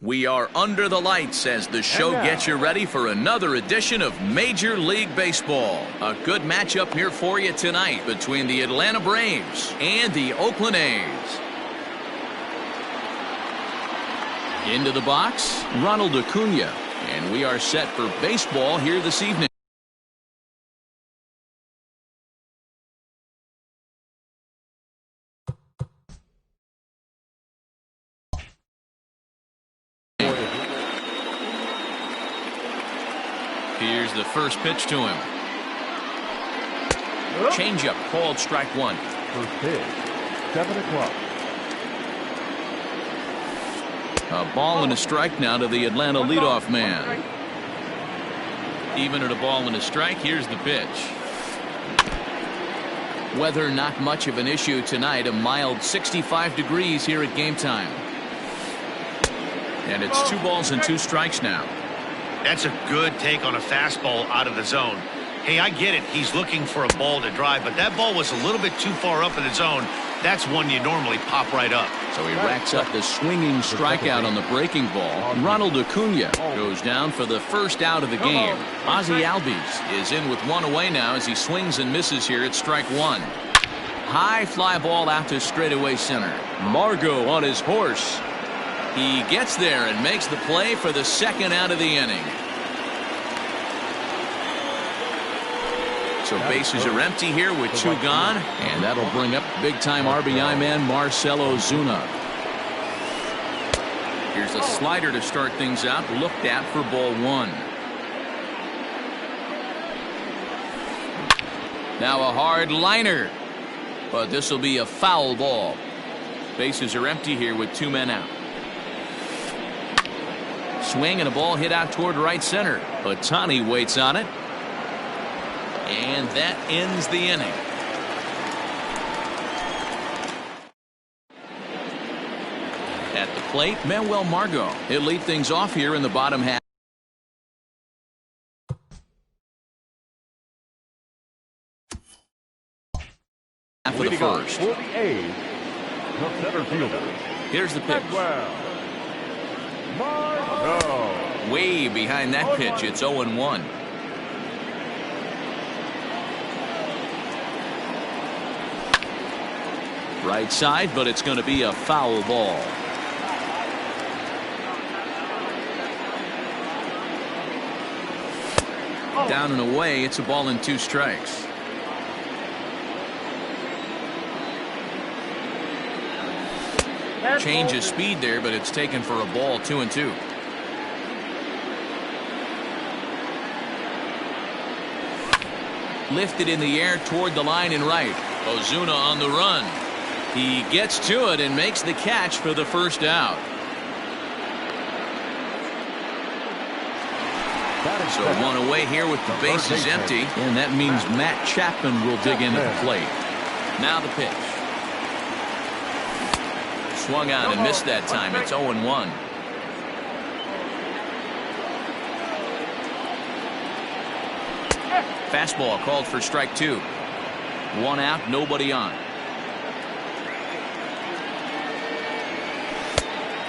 We are under the lights as the show gets you ready for another edition of Major League Baseball. A good matchup here for you tonight between the Atlanta Braves and the Oakland A's. Into the box, Ronald Acuna, and we are set for baseball here this evening. Here's the first pitch to him. Changeup called strike one. First pitch, 7 o'clock. A ball and a strike now to the Atlanta leadoff man. Even at a ball and a strike, here's the pitch. Weather not much of an issue tonight. A mild 65 degrees here at game time. And it's 2 balls and 2 strikes now. That's a good take on a fastball out of the zone. Hey, I get it. He's looking for a ball to drive, but that ball was a little bit too far up in the zone. That's one you normally pop right up. So he racks up the swinging strikeout on the breaking ball. Ronald Acuna goes down for the first out of the game. Ozzie Albies is in with 1 away now as he swings and misses here at strike 1. High fly ball out to straightaway center. Margot on his horse. He gets there and makes the play for the second out of the inning. So bases are empty here with 2 gone, and that'll bring up big-time RBI man Marcell Ozuna. Here's a slider to start things out, looked at for ball 1. Now a hard liner, but this will be a foul ball. Bases are empty here with 2 men out. Swing and a ball hit out toward right center. Ohtani waits on it. And that ends the inning. At the plate, Manuel Margot. He'll lead things off here in the bottom half. Half of the first. For the A's, the center fielder. Here's the pitch. Margot. Way behind that pitch. It's 0-1. Right side, but it's going to be a foul ball. Down and away, it's a ball and 2 strikes. Change of speed there, but it's taken for a ball. 2-2. Lifted in the air toward the line and right. Ozuna on the run. He gets to it and makes the catch for the first out. So 1 away here with the bases empty, and that means Matt Chapman will dig in at the plate. Now the pitch. Swung out and missed that time. It's 0-1. Fastball called for strike 2. 1 out, nobody on.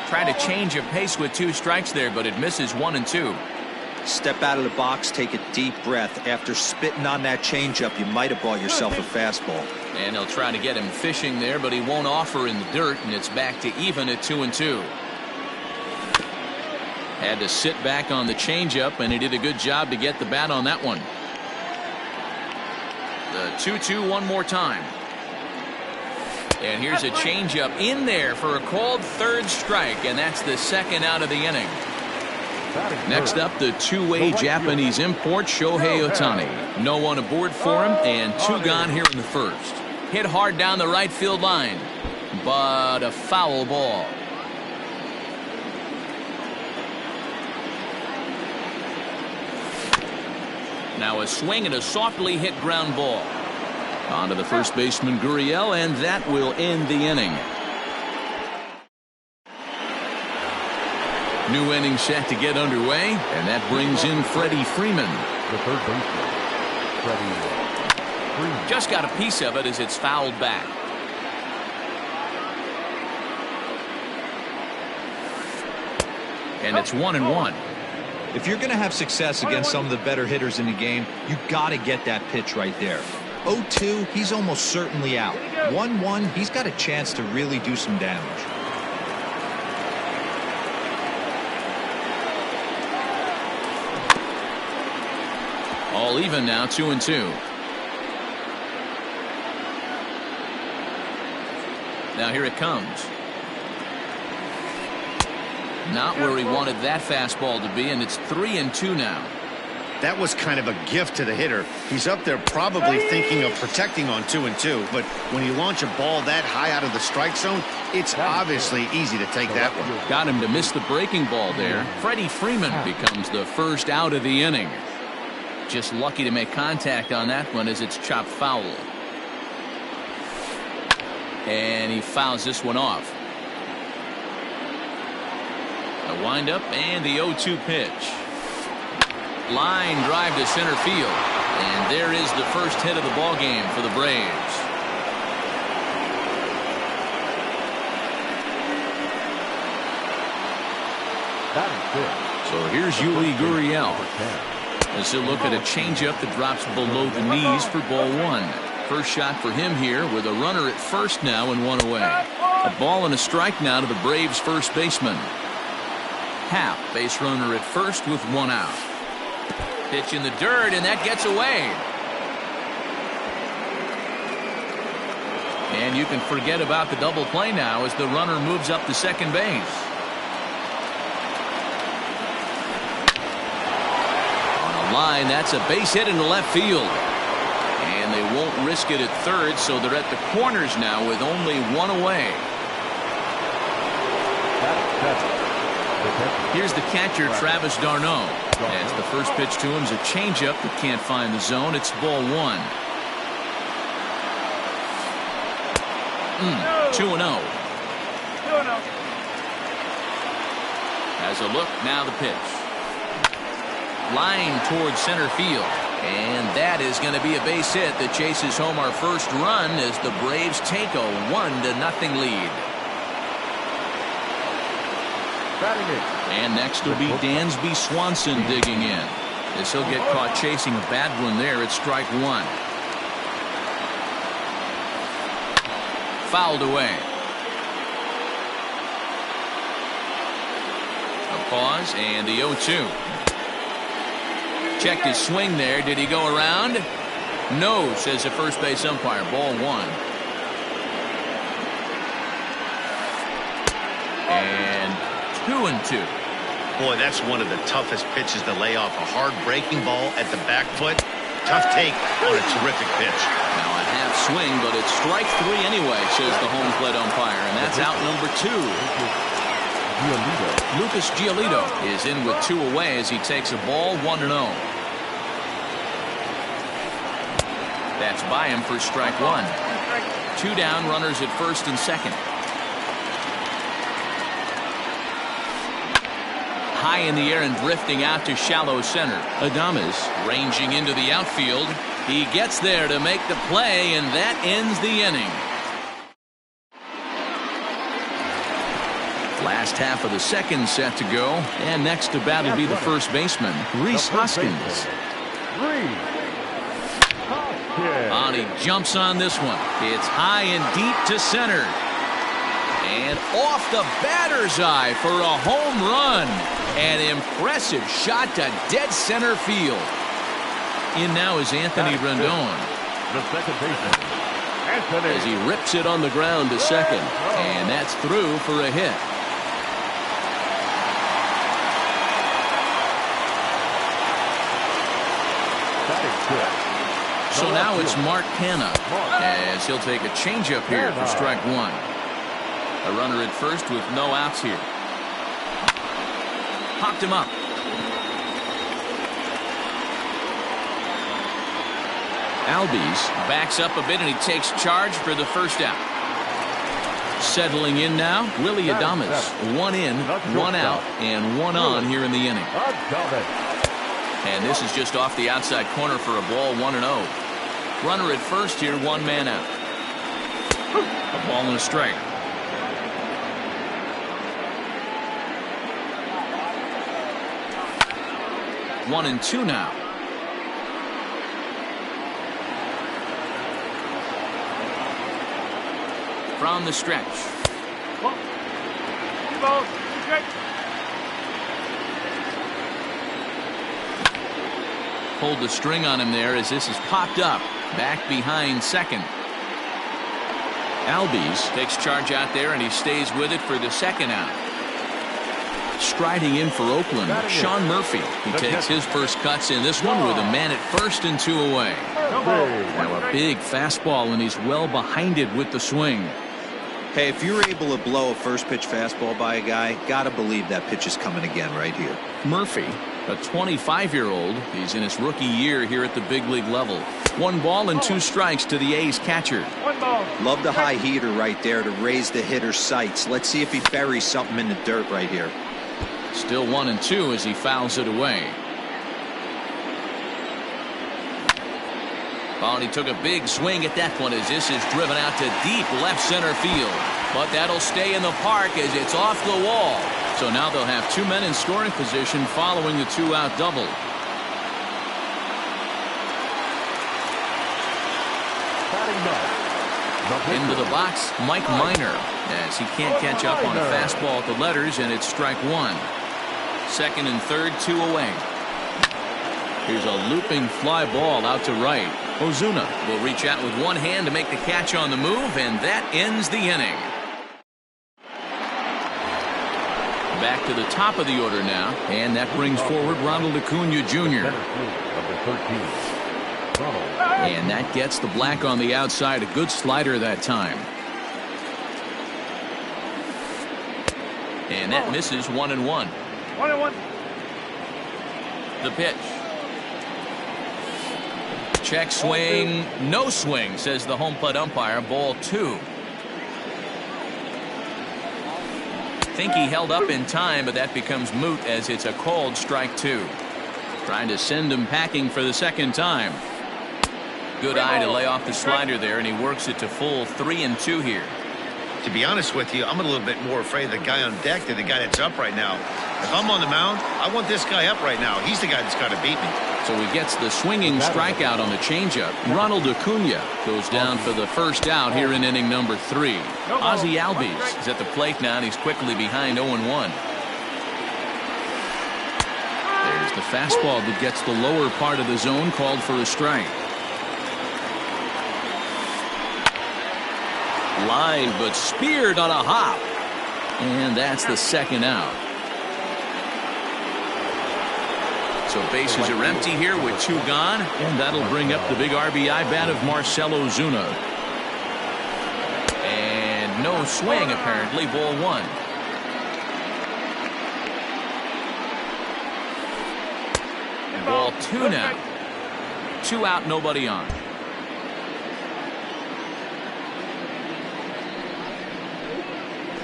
Tried to change of pace with 2 strikes there, but it misses 1 and 2. Step out of the box, take a deep breath. After spitting on that changeup, you might have bought yourself a fastball. And they'll try to get him fishing there, but he won't offer in the dirt, and it's back to even at 2-2. Had to sit back on the changeup, and he did a good job to get the bat on that one. The 2-2 one more time. And here's a changeup in there for a called 3rd strike, and that's the second out of the inning. Next up, the 2-way Japanese import Shohei Ohtani. No one aboard for him, and 2 gone here in the first. Hit hard down the right field line, but a foul ball. Now a swing and a softly hit ground ball. On to the first baseman Gurriel, and that will end the inning. New inning set to get underway, and that brings in Freddie Freeman. The third baseman, Freddie Freeman. Just got a piece of it as it's fouled back. And it's 1-1. If you're going to have success against some of the better hitters in the game, you got to get that pitch right there. 0-2, he's almost certainly out. 1-1, he's got a chance to really do some damage. All even now, 2-2. Now here it comes. Not where he wanted that fastball to be, and it's 3-2 now. That was kind of a gift to the hitter. He's up there probably thinking of protecting on 2-2, but when you launch a ball that high out of the strike zone, it's obviously easy to take that one. Got him to miss the breaking ball there. Freddie Freeman becomes the first out of the inning. Just lucky to make contact on that one as it's chopped foul. And he fouls this one off. A windup and the 0-2 pitch. Line drive to center field. And there is the first hit of the ball game for the Braves. So here's Yuli Gurriel. As he'll look at a changeup that drops below the knees for ball one. First shot for him here with a runner at first now and one away. A ball and a strike now to the Braves first baseman. Happ, base runner at first with one out. Pitch in the dirt, and that gets away. And you can forget about the double play now as the runner moves up to second base. Line, that's a base hit into left field, and they won't risk it at third, so they're at the corners now with only one away. Here's the catcher, Travis d'Arnaud, as the first pitch to him is a changeup that can't find the zone. It's ball one. 2-0. Has a look, now the pitch. Line towards center field, and that is going to be a base hit that chases home our first run as the Braves take a 1-0 lead. And next will be Dansby Swanson digging in as he'll get caught chasing a bad one there at strike one. Fouled away. A pause and the 0-2. Checked his swing there. Did he go around? No, says the first base umpire. Ball one. And 2-2. Boy, that's one of the toughest pitches to lay off. A hard breaking ball at the back foot. Tough take on a terrific pitch. Now a half swing, but it's strike three anyway, says the home plate umpire. And that's out number two. Lucas Giolito is in with two away as he takes a ball 1-0. That's by him for strike one. Two down, runners at first and second. High in the air and drifting out to shallow center. Adames ranging into the outfield. He gets there to make the play, and that ends the inning. Last half of the second set to go, and next to bat will be the first baseman, Rhys Hoskins. On he jumps on this one. It's high and deep to center. And off the batter's eye for a home run. An impressive shot to dead center field. In now is Anthony Rendon. The second baseman, Anthony. As he rips it on the ground to second. And that's through for a hit. So now it's Mark Canha as he'll take a changeup here for strike one. A runner at first with no outs here. Popped him up. Albies backs up a bit and he takes charge for the first out. Settling in now, Willy Adames. One in, one out, and one on here in the inning. And this is just off the outside corner for a ball 1-0. Runner at first here, one man out. A ball and a strike. 1-2 now. From the stretch. Pulled the string on him there as this is popped up. Back behind second. Albies takes charge out there and he stays with it for the second out. Striding in for Oakland, Sean Murphy. He takes his first cuts in this one with a man at first and 2 away. Now a big fastball and he's well behind it with the swing. Hey, if you're able to blow a first pitch fastball by a guy, gotta believe that pitch is coming again right here. Murphy, a 25-year-old. He's in his rookie year here at the big league level. 1 ball and 2 strikes to the A's catcher. Love the high heater right there to raise the hitter's sights. Let's see if he buries something in the dirt right here. Still 1-2 as he fouls it away. Oh, and he took a big swing at that one as this is driven out to deep left center field. But that'll stay in the park as it's off the wall. So now they'll have 2 men in scoring position following the 2-out double. Into the box, Mike Minor, as he can't catch up on a fastball at the letters, and it's strike 1. Second and third, 2 away. Here's a looping fly ball out to right. Ozuna will reach out with one hand to make the catch on the move, and that ends the inning. Back to the top of the order now, and that brings forward Ronald Acuna Jr. And that gets the black on the outside. A good slider that time. And that misses 1-1. 1-1. The pitch. Check swing, no swing, says the home plate umpire. Ball 2. Think he held up in time, but that becomes moot as it's a called strike 2. Trying to send him packing for the second time. Good eye to lay off the slider there, and he works it to full 3-2 here. To be honest with you, I'm a little bit more afraid of the guy on deck than the guy that's up right now. If I'm on the mound, I want this guy up right now. He's the guy that's got to beat me. So he gets the swinging strikeout on the changeup. Ronald Acuna goes down for the first out here in inning number 3. Ozzie Albies is at the plate now, and he's quickly behind 0-1. There's the fastball that gets the lower part of the zone, called for a strike. Line, but speared on a hop. And that's the second out. So bases are empty here with 2 gone, and that'll bring up the big RBI bat of Marcell Ozuna. And no swing, apparently. Ball 1. And ball 2 now. 2 out, nobody on.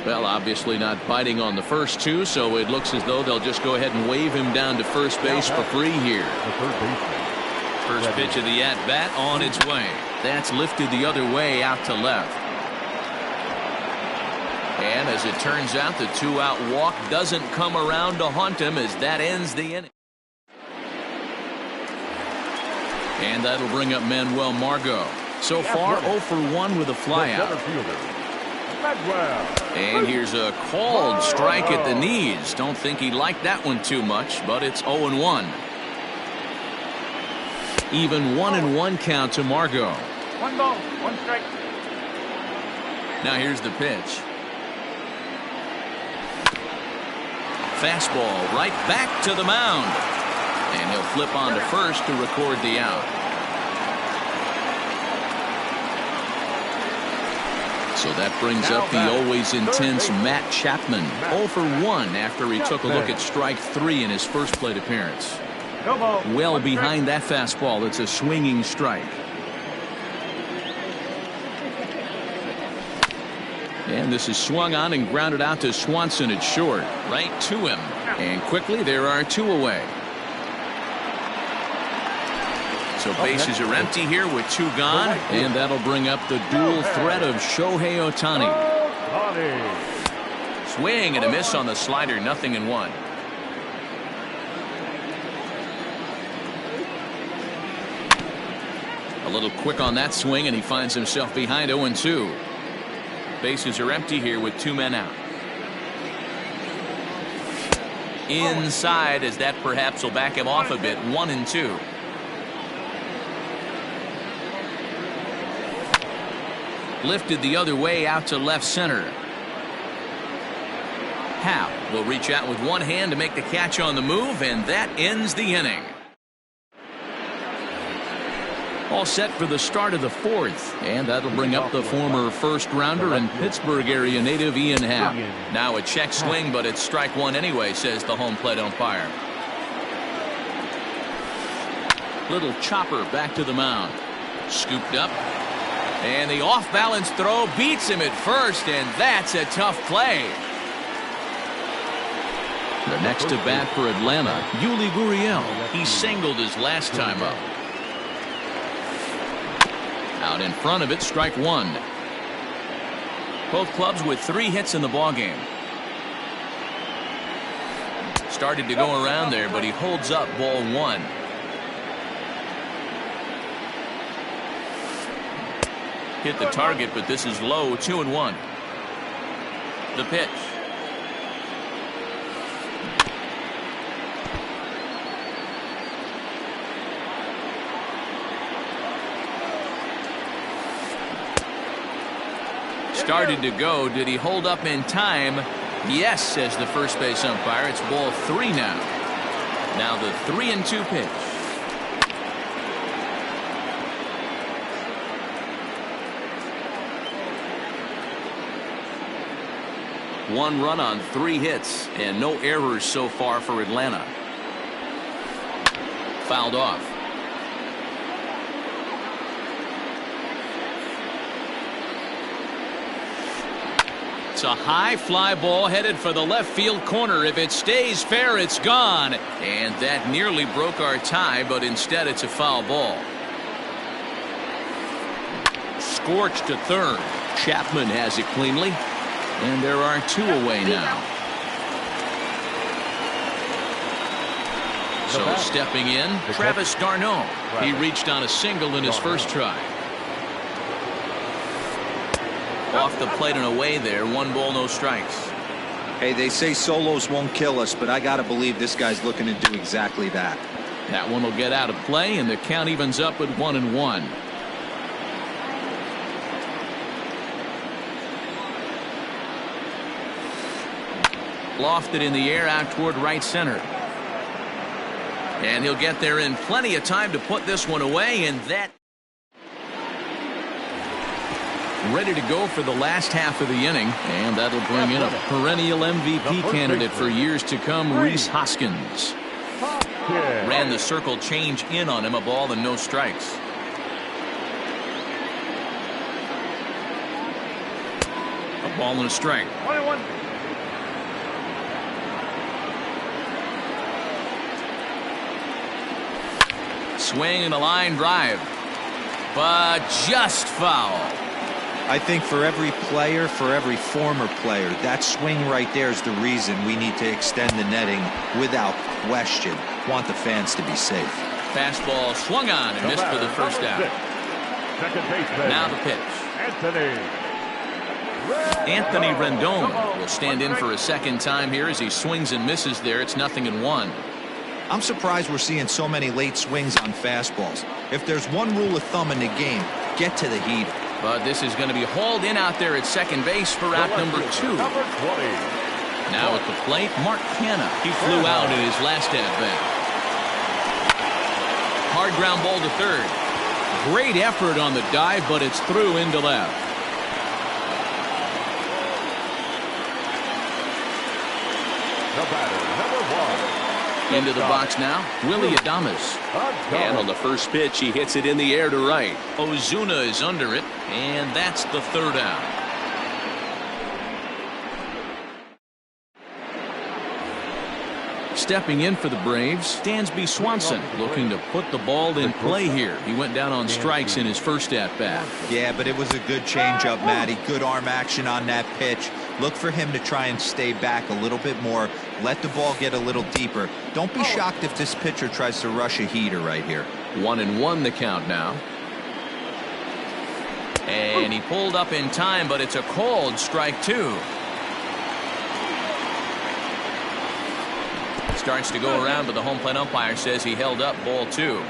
Well, obviously not biting on the first 2, so it looks as though they'll just go ahead and wave him down to first base for free here. First pitch of the at-bat on its way. That's lifted the other way out to left. And as it turns out, the 2-out walk doesn't come around to haunt him as that ends the inning. And that'll bring up Manuel Margot. So far, 0 for 1 with a flyout. And here's a called strike at the knees. Don't think he liked that one too much, but it's 0-1. Even 1-1 count to Margot. 1 ball, 1 strike. Now here's the pitch. Fastball right back to the mound. And he'll flip on to first to record the out. So that brings up the always intense Matt Chapman. 0 for 1 after he took a look at strike 3 in his first plate appearance. Well behind that fastball. It's a swinging strike. And this is swung on and grounded out to Swanson at short. Right to him. And quickly there are 2 away. So bases are empty here with 2 gone, and that'll bring up the dual threat of Shohei Ohtani. Swing and a miss on the slider, 0-1. A little quick on that swing, and he finds himself behind 0-2. Bases are empty here with 2 men out. Inside, as that perhaps will back him off a bit. 1-2. Lifted the other way out to left center. Howe will reach out with one hand to make the catch on the move, and that ends the inning. All set for the start of the 4th, and that'll bring up the former first-rounder and Pittsburgh area native Ian Happ. Now a check swing, but it's strike one anyway, says the home plate umpire. Little chopper back to the mound. Scooped up, and the off-balance throw beats him at first, and that's a tough play. The next to bat for Atlanta, Yuli Gurriel. He singled his last time up. Out in front of it, strike one. Both clubs with 3 hits in the ballgame. Started to go around there, but he holds up ball 1. Hit the target, but this is low. 2-1. The pitch. Started to go. Did he hold up in time? Yes, says the first base umpire. It's ball 3 now. Now the 3-2 pitch. One run on 3 hits and no errors so far for Atlanta. Fouled off. It's a high fly ball headed for the left field corner. If it stays fair, it's gone. And that nearly broke our tie, but instead it's a foul ball. Scorched to third. Chapman has it cleanly. And there are 2 away now. So stepping in, Travis d'Arnaud. He reached on a single in his first try. Off the plate and away there. 1 ball, no strikes. Hey, they say solos won't kill us, but I got to believe this guy's looking to do exactly that. That one will get out of play, and the count evens up at 1-1. Lofted in the air out toward right center. And he'll get there in plenty of time to put this one away, and that ready to go for the last half of the inning, and that'll bring in a perennial MVP candidate for years to come, Rhys Hoskins. Ran the circle change in on him, a ball and no strikes. A ball and a strike. 21. Swing and a line drive, but just foul. I think for every player, for every former player, that swing right there is the reason we need to extend the netting without question. Want the fans to be safe. Fastball swung on and missed for the first out. Now the pitch. Anthony Rendon will stand in for a second time here as he swings and misses there. It's 0-1. I'm surprised we're seeing so many late swings on fastballs. If there's one rule of thumb in the game, get to the heater. But this is going to be hauled in out there at second base for out number 2. Now at the plate, Mark Canha. He flew out in his last at-bat. Hard ground ball to third. Great effort on the dive, but it's through into left. The batter, number 1. Into the box now, Willy Adames. And on the first pitch, he hits it in the air to right. Ozuna is under it, and that's the third out. Stepping in for the Braves, Dansby Swanson, looking to put the ball in play here. He went down on strikes in his first at-bat. Yeah, but it was a good changeup, Matty. Good arm action on that pitch. Look for him to try and stay back a little bit more. Let the ball get a little deeper. Don't be shocked if this pitcher tries to rush a heater right here. 1-1 the count now. And he pulled up in time, but it's a called strike two. Starts to go around, but the home plate umpire says he held up ball two.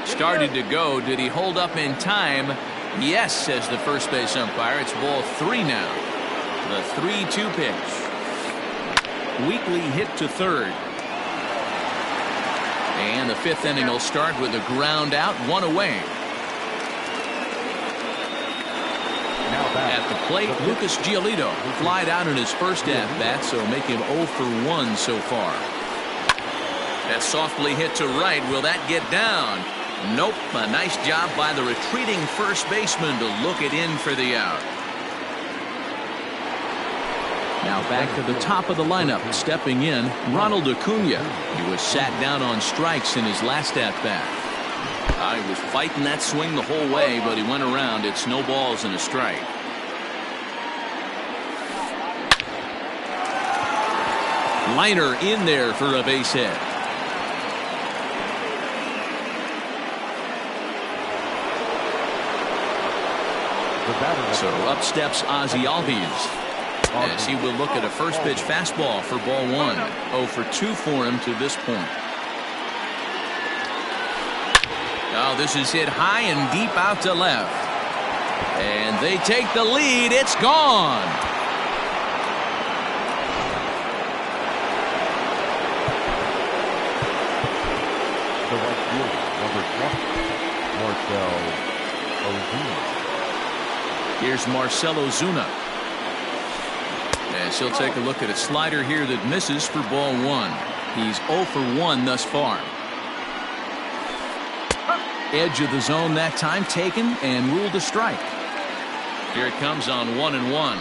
Started to go. Did he hold up in time? Yes, says the first base umpire. It's ball three now. The 3-2 pitch. Weakly hit to third. And the fifth inning will start with a ground out, one away. At the plate, Lucas Giolito flied out in his first at-bat, so make him 0 for 1 so far. That's softly hit to right. Will that get down? Nope. A nice job by the retreating first baseman to look it in for the out. Now back to the top of the lineup. Stepping in, Ronald Acuna. He was sat down on strikes in his last at-bat. He was fighting that swing the whole way, but he went around. It's no balls and a strike. Liner in there for a base hit. So up steps Ozzie Albies, as he will look at a first pitch fastball for ball one. 0 for 2 for him to this point. Oh, this is hit high and deep out to left. And they take the lead. It's gone. The right fielder, number 20, Marcell Ozuna. Here's Marcell Ozuna. As he'll take a look at a slider here that misses for ball one. He's 0 for 1 thus far. Edge of the zone that time taken and ruled a strike. Here it comes on 1-1.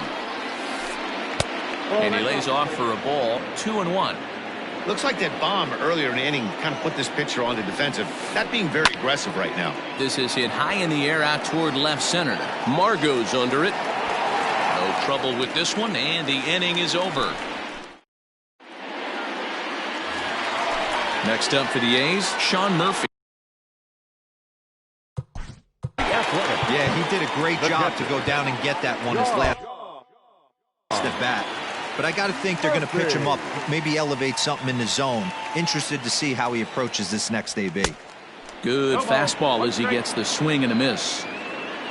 And he lays off for a ball. 2-1. Looks like that bomb earlier in the inning kind of put this pitcher on the defensive. Not being very aggressive right now. This is hit high in the air out toward left center. Margot's under it. No trouble with this one, and the inning is over. Next up for the A's, Sean Murphy. Yeah, he did a great job to go down and get that one his last at bat. But I got to think they're going to pitch him up, maybe elevate something in the zone. Interested to see how he approaches this next AB. Good fastball as he gets the swing and a miss.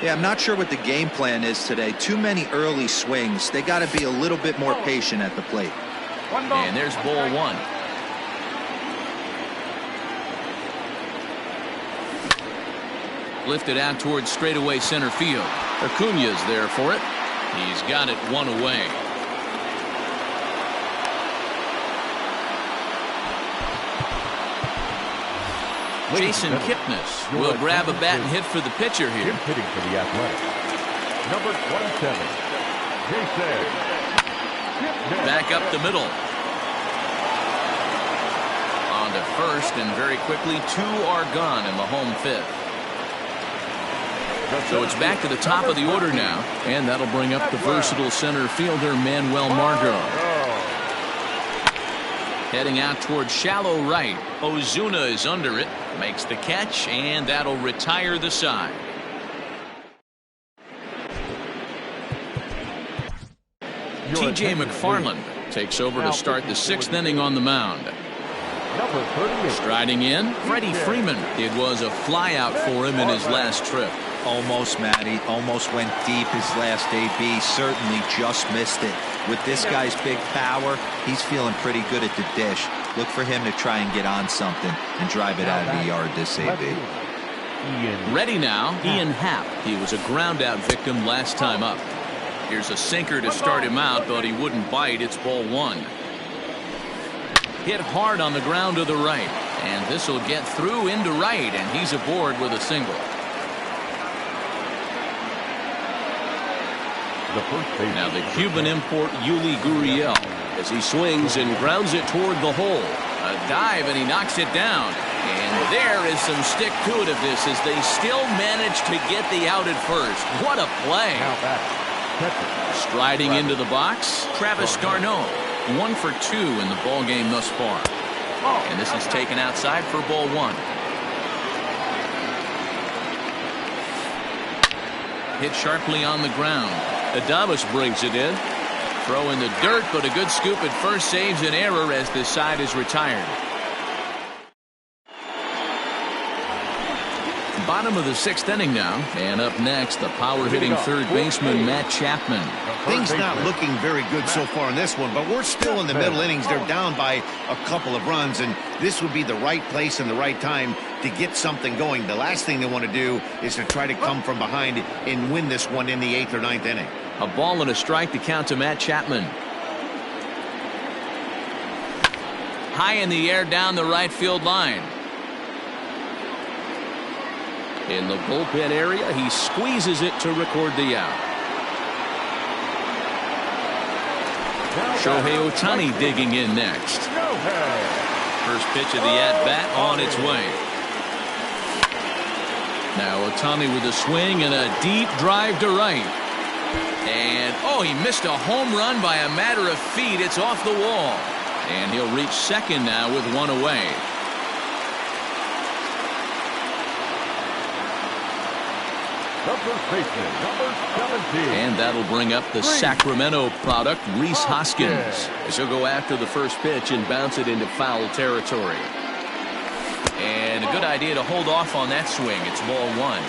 Yeah, I'm not sure what the game plan is today. Too many early swings. They got to be a little bit more patient at the plate. And there's ball one. Lifted out towards straightaway center field. Acuna's there for it. He's got it one away. Jason Kipnis will grab a bat and hit for the pitcher here. Hitting for the Athletics, number 27, Jason Kipnis. Back up the middle. On to first, and very quickly 2 are gone in the home fifth. So it's back to the top of the order now, and that'll bring up the versatile center fielder Manuel Margot. Heading out towards shallow right. Ozuna is under it, makes the catch, and that'll retire the side. TJ McFarland takes over to start the 6th inning on the mound. Number 38. Striding in, Freddie Freeman. It was a flyout for him in his last trip. Almost, Matty. Almost went deep his last AB. Certainly just missed it. With this guy's big power, he's feeling pretty good at the dish. Look for him to try and get on something and drive it out of the yard this AB. Ready now, Ian Happ. He was a ground out victim last time up. Here's a sinker to start him out, but he wouldn't bite. It's ball one. Hit hard on the ground to the right, and this will get through into right, and he's aboard with a single. Now the Cuban import Yuli Gurriel as he swings and grounds it toward the hole. A dive, and he knocks it down. And there is some stick to it of this as they still manage to get the out at first. What a play. Striding into the box, Travis Garneau. 1 for 2 in the ball game thus far. And this is taken outside for ball one. Hit sharply on the ground. Adames brings it in. Throw in the dirt, but a good scoop at first saves an error as the side is retired. Bottom of the 6th inning now, and up next, the power-hitting third baseman Matt Chapman. Things not looking very good so far in this one, but we're still in the middle innings. They're down by a couple of runs, and this would be the right place and the right time to get something going. The last thing they want to do is to try to come from behind and win this one in the 8th or 9th inning. A ball and a strike to count to Matt Chapman. High in the air down the right field line. In the bullpen area, he squeezes it to record the out. Shohei Ohtani digging in next. First pitch of the at-bat on its way. Now Ohtani with a swing and a deep drive to right. And, oh, he missed a home run by a matter of feet. It's off the wall. And he'll reach second now with one away. Number 17. And that'll bring up the Sacramento product, Rhys Hoskins, as he'll go after the first pitch and bounce it into foul territory. And a good idea to hold off on that swing. It's ball one.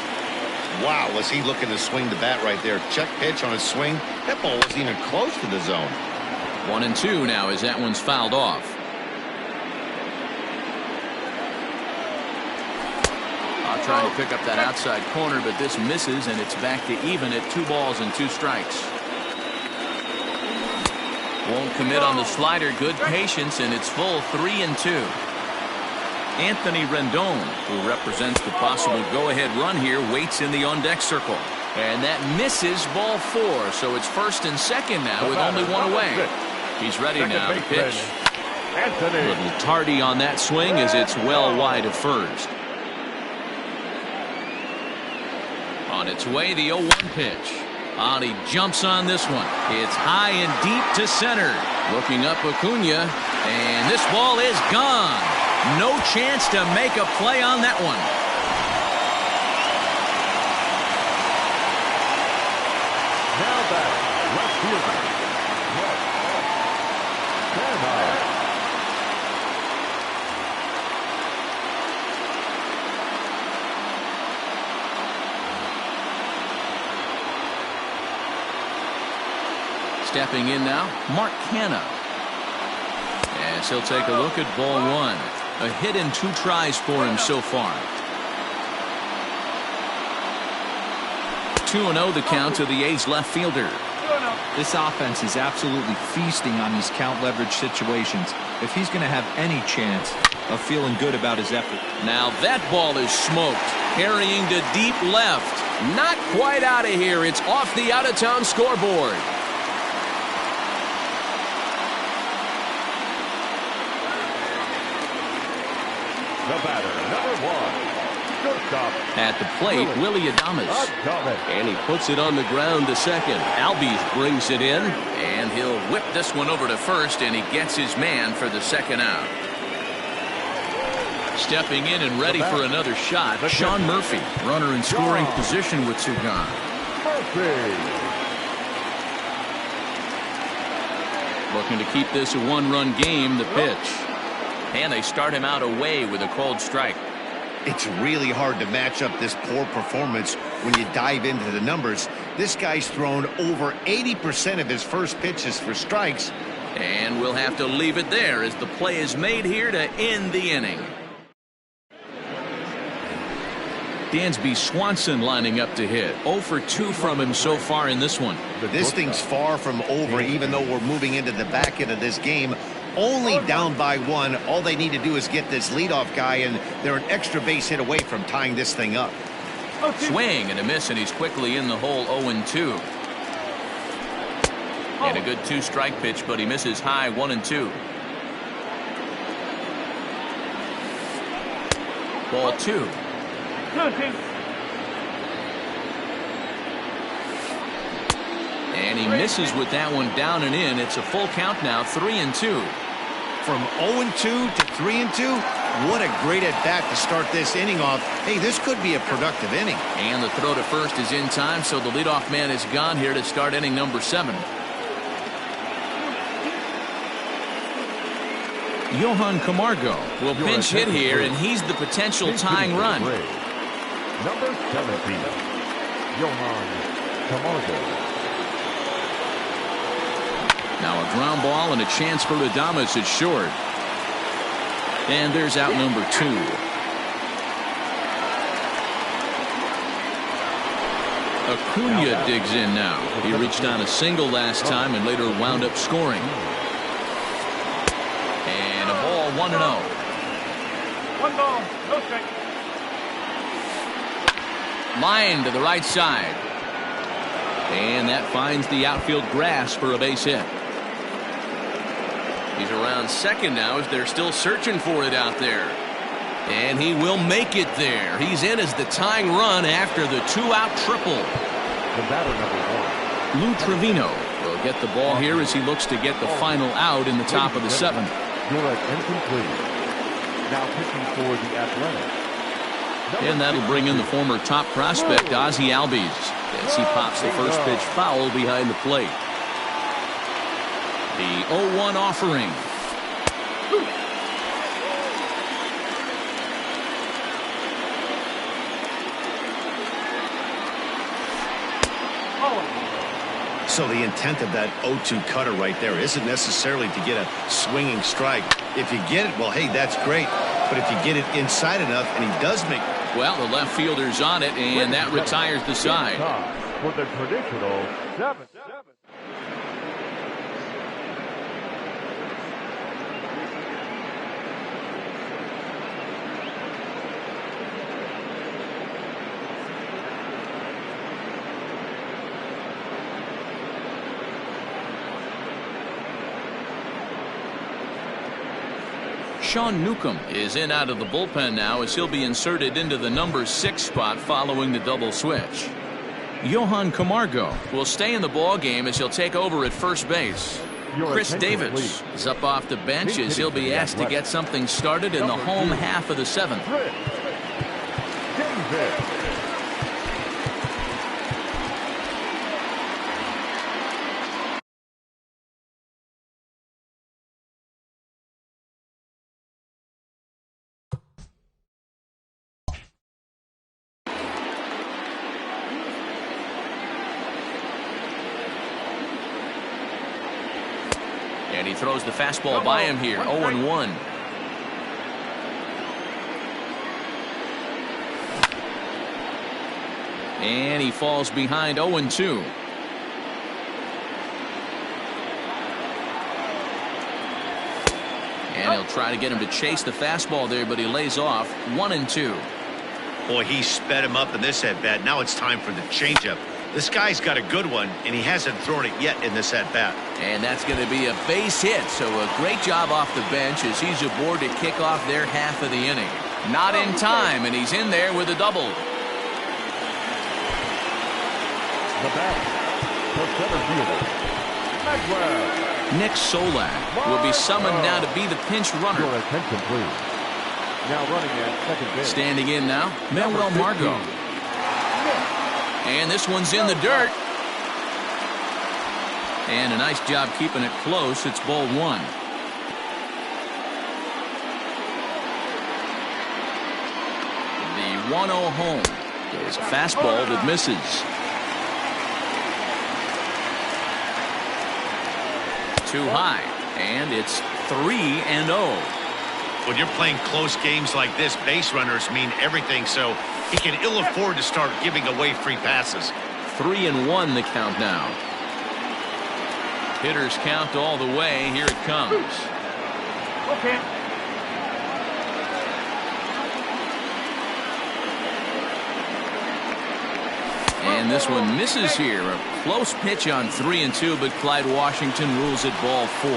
Wow, was he looking to swing the bat right there? Check pitch on his swing. That ball wasn't even close to the zone. 1-2 now as that one's fouled off. Trying to pick up that outside corner, but this misses, and it's back to even at 2 balls and 2 strikes. Won't commit on the slider. Good patience, and it's full 3-2. Anthony Rendon, who represents the possible go-ahead run here, waits in the on-deck circle. And that misses ball 4, so it's first and second now with only one away. He's ready now to pitch. A little tardy on that swing as it's well wide of first. On its way, the 0-1 pitch. And he jumps on this one. It's high and deep to center. Looking up Acuna, and this ball is gone. No chance to make a play on that one. Now back, left fielder. Stepping in now, Mark Canha. As he'll take a look at ball 1. A hit in 2 tries for him so far. 2-0 the count to the A's left fielder. This offense is absolutely feasting on these count leverage situations. If he's going to have any chance of feeling good about his effort. Now that ball is smoked. Carrying to deep left. Not quite out of here. It's off the out-of-town scoreboard. The batter, number 1, shortstop. At the plate, Willie Adames. And he puts it on the ground to second. Albies brings it in, and he'll whip this one over to first, and he gets his man for the second out. Stepping in and ready for another shot, Sean Murphy, runner in scoring position with Sugan. Murphy. Looking to keep this a 1-run game, the pitch. And they start him out away with a called strike. It's really hard to match up this poor performance when you dive into the numbers. This guy's thrown over 80% of his first pitches for strikes. And we'll have to leave it there as the play is made here to end the inning. Dansby Swanson lining up to hit. 0 for 2 from him so far in this one. This thing's far from over, even though we're moving into the back end of this game. Only down by 1. All they need to do is get this leadoff guy, and they're an extra base hit away from tying this thing up. Swing and a miss, and he's quickly in the hole 0-2. And a good 2-strike pitch, but he misses high 1-2. Ball 2. And he misses with that one down and in. It's a full count now, 3-2. From 0-2 to 3-2. What a great at-bat to start this inning off. Hey, this could be a productive inning. And the throw to first is in time, so the leadoff man is gone here to start inning number 7. Johan Camargo will pinch hit here, and he's the potential tying run. Number 17, Johan Camargo. Now a ground ball and a chance for Adames at short. And there's out number 2. Acuna digs in now. He reached on a single last time and later wound up scoring. And a ball 1-0. 1 ball, no strike. Line to the right side. And that finds the outfield grass for a base hit. He's around second now as they're still searching for it out there. And he will make it there. He's in as the tying run after the 2-out triple. The batter, number 1. Lou Trevino will get the ball here as he looks to get the final out in the top of the 7th. Direct incomplete. Now pitching for the Athletics. And that'll bring in the former top prospect Ozzie Albies as he pops the first pitch foul behind the plate. The 0-1 offering. So the intent of that 0-2 cutter right there isn't necessarily to get a swinging strike. If you get it, well, hey, that's great. But if you get it inside enough, and he does make... Well, the left fielder's on it, and that retires the side. For the traditional 7. Sean Newcomb is in out of the bullpen now as he'll be inserted into the number 6 spot following the double switch. Johan Camargo will stay in the ball game as he'll take over at first base. Chris Davis is up off the bench as he'll be asked to get something started in the home half of the 7th. And he throws the fastball by him here. 0-1. And he falls behind 0-2. And he'll try to get him to chase the fastball there, but he lays off. 1-2. Boy, he sped him up in this at-bat. Now it's time for the changeup. This guy's got a good one, and he hasn't thrown it yet in this at-bat. And that's going to be a base hit, so a great job off the bench as he's aboard to kick off their half of the inning. Not in time, and he's in there with a double. The bat, the center fielder, Maxwell. Nick Solak will be summoned now to be the pinch runner. Your attention, please. Now running at second base. Standing in now, Manuel Margot. And this one's in the dirt. And a nice job keeping it close. It's ball 1. The 1-0 home. There's a fastball that misses. Too high. And it's 3-0. When you're playing close games like this, base runners mean everything, so he can ill afford to start giving away free passes. 3-1 the count now. Hitters count all the way. Here it comes. Okay. And this one misses here. A close pitch on 3-2, but Clyde Washington rules it ball 4.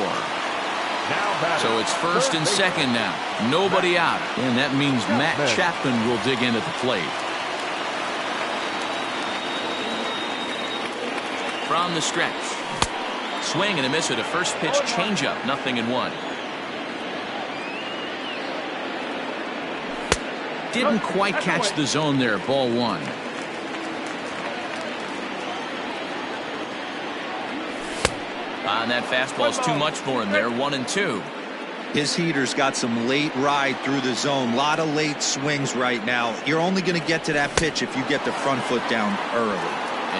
So it's first and second now. Nobody out. And that means Matt Chapman will dig in at the plate. From the stretch. Swing and a miss at a first pitch changeup. 0-1. didn't quite catch the zone there. Ball one. And that fastball's too much for him there. 1-2. His heater's got some late ride through the zone. A lot of late swings right now. You're only going to get to that pitch if you get the front foot down early.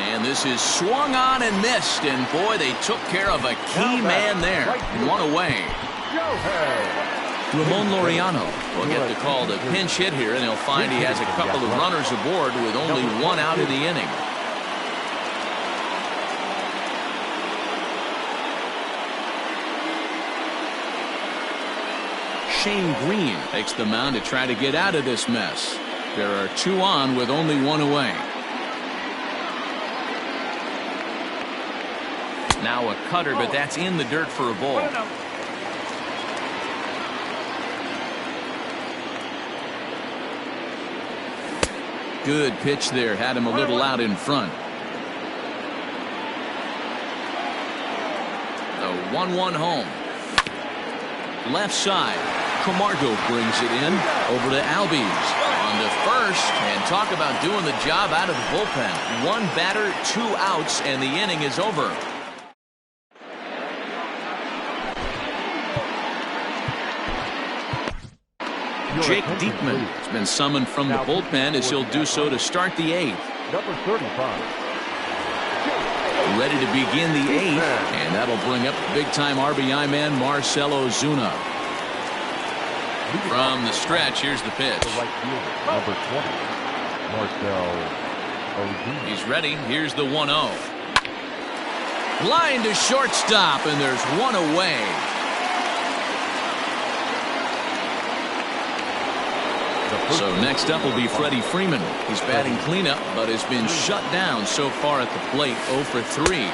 And this is swung on and missed. And boy, they took care of a key man there. 1 away. Ramon Laureano will get the call to pinch hit here, and he'll find he has a couple of runners aboard with only 1 out in the inning. Shane Green takes the mound to try to get out of this mess. There are 2 on with only 1 away. Now a cutter, but that's in the dirt for a ball. Good pitch there. Had him a little out in front. The 1-1 home. Left side. Camargo brings it in over to Albies on to first, and talk about doing the job out of the bullpen. 1 batter, 2 outs, and the inning is over. Jake Diekman has been summoned from the bullpen as he'll do so to start the 8th. Number 35. Ready to begin the 8th, and that'll bring up big-time RBI man Marcell Ozuna. From the stretch, here's the pitch. Number 20, Marcell Ozuna. He's ready. Here's the 1-0. Line to shortstop, and there's 1 away. So next up will be Freddie Freeman. He's batting cleanup, but has been shut down so far at the plate. 0 for 3.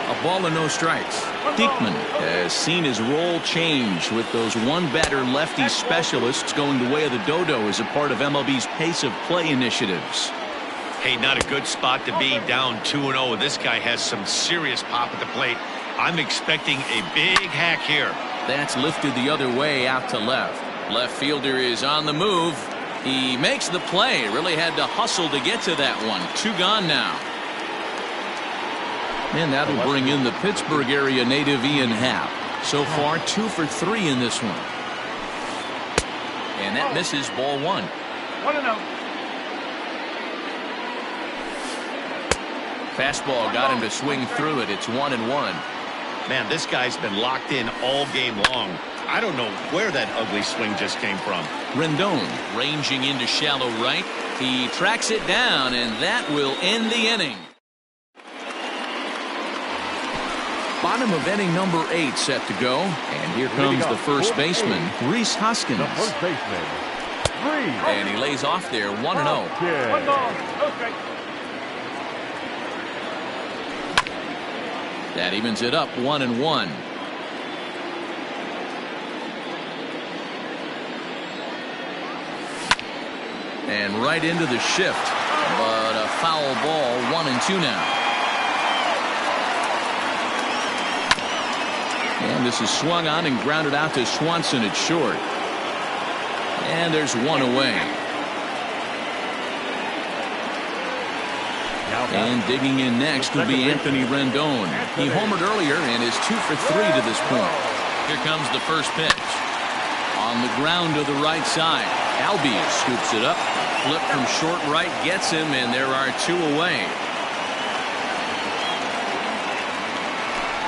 A ball and no strikes. Diekman has seen his role change with those 1-batter lefty specialists going the way of the dodo as a part of MLB's pace of play initiatives. Hey, not a good spot to be, down 2-0. This guy has some serious pop at the plate. I'm expecting a big hack here. That's lifted the other way out to left. Left fielder is on the move. He makes the play. Really had to hustle to get to that one. 2 gone now. And that'll bring in the Pittsburgh area native Ian Happ. So far 2 for 3 in this one. And that misses. Ball 1. 1-0. Fastball got him to swing through it. It's 1-1. Man, this guy's been locked in all game long. I don't know where that ugly swing just came from. Rendon ranging into shallow right. He tracks it down, and that will end the inning. Bottom of inning number 8 set to go. And here comes the first baseman, Rhys Hoskins. The first baseman, Rhys. And he lays off there. 1-0. That evens it up. 1-1. And right into the shift, but a foul ball. 1-2 now. And this is swung on and grounded out to Swanson at short. And there's 1 away. And digging in next will be Anthony Rendon. He homered earlier and is 2 for 3 to this point. Here comes the first pitch. On the ground to the right side. Albies scoops it up. Flip from short right gets him, and there are 2 away.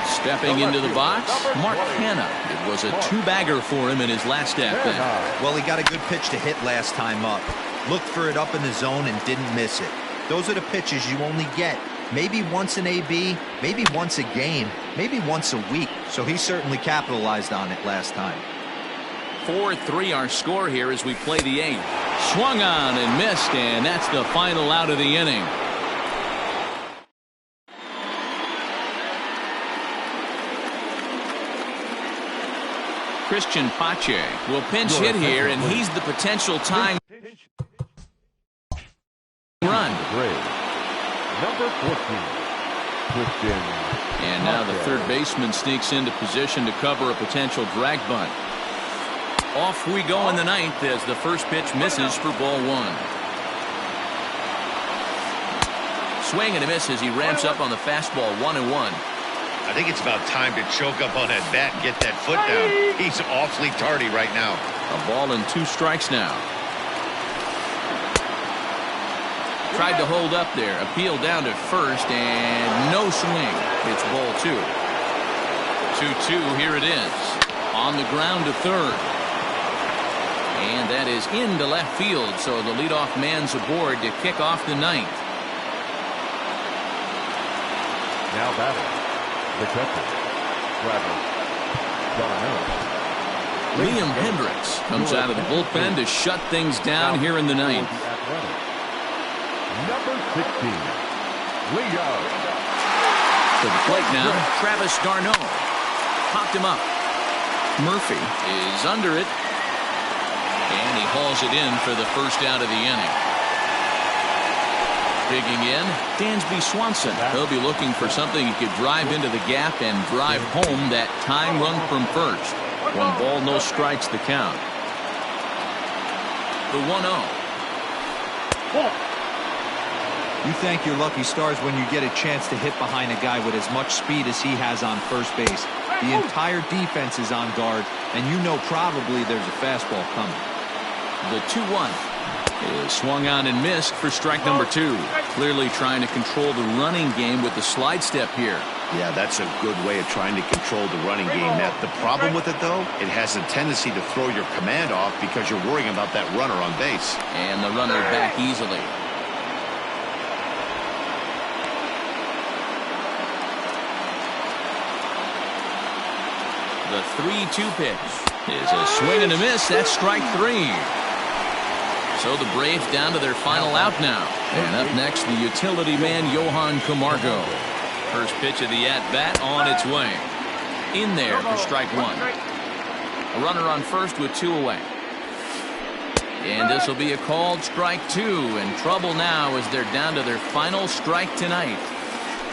Stepping into the box, Mark Hanna. It was a 2-bagger for him in his last at-bat. Well, he got a good pitch to hit last time up. Looked for it up in the zone and didn't miss it. Those are the pitches you only get maybe once in AB, maybe once a game, maybe once a week. So he certainly capitalized on it last time. 4-3 our score here as we play the 8th. Swung on and missed, and that's the final out of the inning. Christian Pache will pinch hit here, and he's the potential tying run. Number 14, Christian. And now the third baseman sneaks into position to cover a potential drag bunt. Off we go in the ninth as the first pitch misses for ball one. Swing and a miss as he ramps up on the fastball, 1-1. I think it's about time to choke up on that bat and get that foot down. He's awfully tardy right now. A ball and 2 strikes now. Tried to hold up there. Appeal down to first and no swing. It's ball 2. 2-2. Here it is. On the ground to third. And that is into left field. So the leadoff man's aboard to kick off the ninth. Now batting, the catcher, Liam Hendricks comes out of the bullpen to shut things down here in the ninth. Number 16, Leo. To the plate now, Travis d'Arnaud. Popped him up. Murphy is under it. And he hauls it in for the first out of the inning. Digging in, Dansby Swanson. He'll be looking for something he could drive into the gap and drive home that tying run from first. 1 ball, no strikes, the count. The 1-0. You thank your lucky stars when you get a chance to hit behind a guy with as much speed as he has on first base. The entire defense is on guard, and you know probably there's a fastball coming. The 2-1 is swung on and missed for strike number 2. Clearly trying to control the running game with the slide step here. Yeah, that's a good way of trying to control the running game. Now, the problem with it, though, it has a tendency to throw your command off because you're worrying about that runner on base. And the runner back easily. The 3-2 pitch is a swing and a miss. That's strike 3. So the Braves down to their final out now. And up next, the utility man, Johan Camargo. First pitch of the at-bat on its way. In there for strike 1. A runner on first with 2 away. And this will be a called strike 2. In trouble now as they're down to their final strike tonight.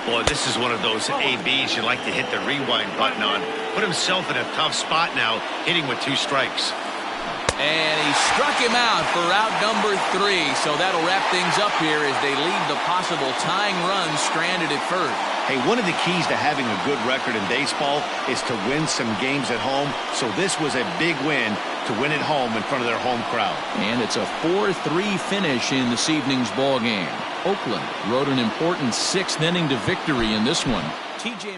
Boy, this is one of those ABs you like to hit the rewind button on. Put himself in a tough spot now, hitting with 2 strikes. And he struck him out for out number 3. So that'll wrap things up here as they leave the possible tying run stranded at first. Hey, one of the keys to having a good record in baseball is to win some games at home. So this was a big win to win at home in front of their home crowd. And it's a 4-3 finish in this evening's ball game. Oakland rode an important 6th inning to victory in this one. TJ